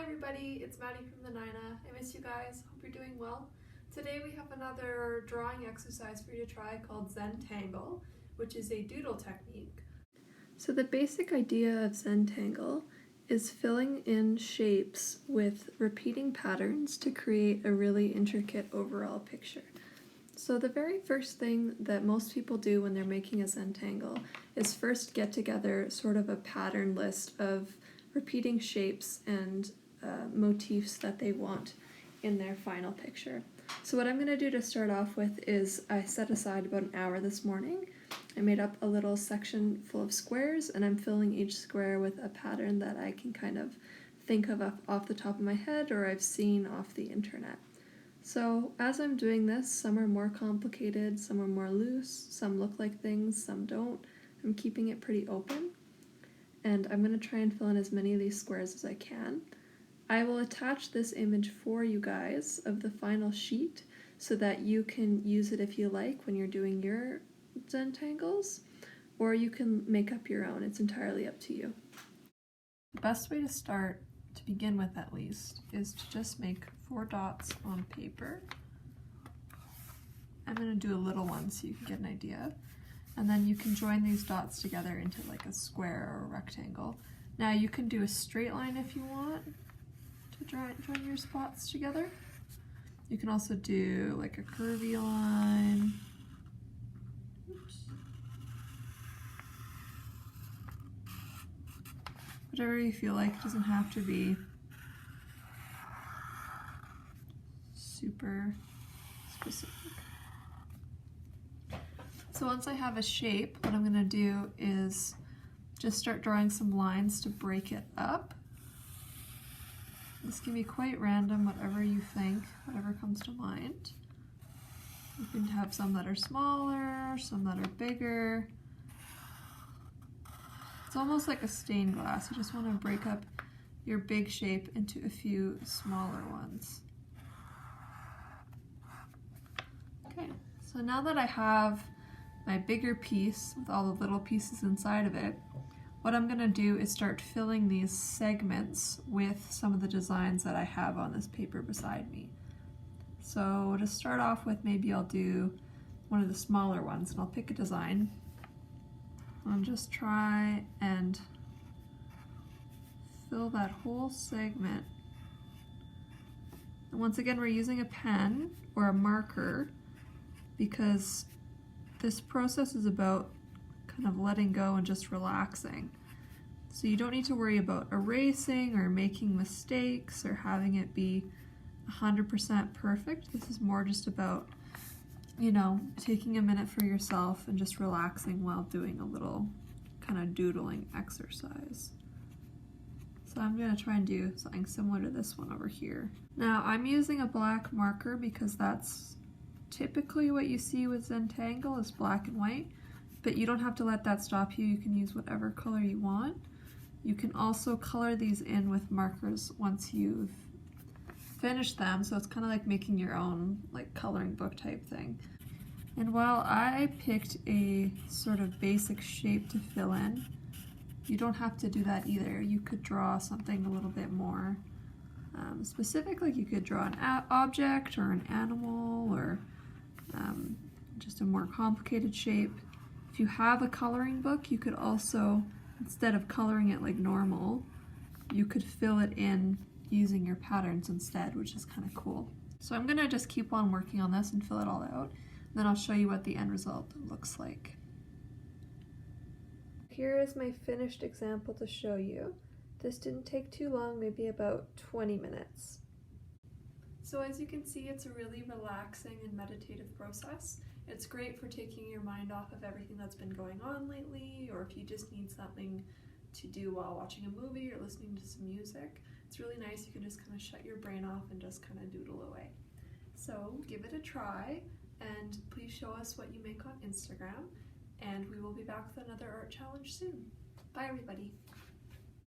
everybody, it's Maddie from the Nina. I miss you guys, hope you're doing well. Today we have another drawing exercise for you to try called Zentangle, which is a doodle technique. So the basic idea of Zentangle is filling in shapes with repeating patterns to create a really intricate overall picture. So the very first thing that most people do when they're making a Zentangle is first get together sort of a pattern list of repeating shapes and motifs that they want in their final picture. So what I'm going to do to start off with is I set aside about an hour this morning. I made up a little section full of squares and I'm filling each square with a pattern that I can kind of think of off the top of my head or I've seen off the internet. So as I'm doing this, some are more complicated, some are more loose, some look like things, some don't. I'm keeping it pretty open. And I'm going to try and fill in as many of these squares as I can. I will attach this image for you guys of the final sheet so that you can use it if you like when you're doing your Zentangles, or you can make up your own. It's entirely up to you. The best way to start, to begin with at least, is to just make 4 dots on paper. I'm going to do a little one so you can get an idea. And then you can join these dots together into like a square or a rectangle. Now you can do a straight line if you want to join your spots together. You can also do like a curvy line. Oops. Whatever you feel like, it doesn't have to be super specific. So once I have a shape, what I'm going to do is just start drawing some lines to break it up. This can be quite random, whatever you think, whatever comes to mind. You can have some that are smaller, some that are bigger. It's almost like a stained glass. You just want to break up your big shape into a few smaller ones. Okay, so now that I have my bigger piece with all the little pieces inside of it, what I'm going to do is start filling these segments with some of the designs that I have on this paper beside me. So to start off with, maybe I'll do one of the smaller ones and I'll pick a design and just try and fill that whole segment. And once again, we're using a pen or a marker because this process is about kind of letting go and just relaxing. So you don't need to worry about erasing or making mistakes or having it be 100% perfect. This is more just about, taking a minute for yourself and just relaxing while doing a little kind of doodling exercise. So I'm going to try and do something similar to this one over here. Now I'm using a black marker because that's typically what you see with Zentangle is black and white, but you don't have to let that stop you. You can use whatever color you want. You can also color these in with markers once you've finished them, so it's kind of like making your own like coloring book type thing. And while I picked a sort of basic shape to fill in, you don't have to do that either. You could draw something a little bit more specific, like you could draw an object or an animal or just a more complicated shape. If you have a coloring book, you could also, instead of coloring it like normal, you could fill it in using your patterns instead, which is kind of cool. So I'm gonna just keep on working on this and fill it all out, and then I'll show you what the end result looks like. Here is my finished example to show you. This didn't take too long, maybe about 20 minutes. So as you can see, it's a really relaxing and meditative process. It's great for taking your mind off of everything that's been going on lately, or if you just need something to do while watching a movie or listening to some music. It's really nice. You can just kind of shut your brain off and just kind of doodle away. So give it a try, and please show us what you make on Instagram, and we will be back with another art challenge soon. Bye everybody.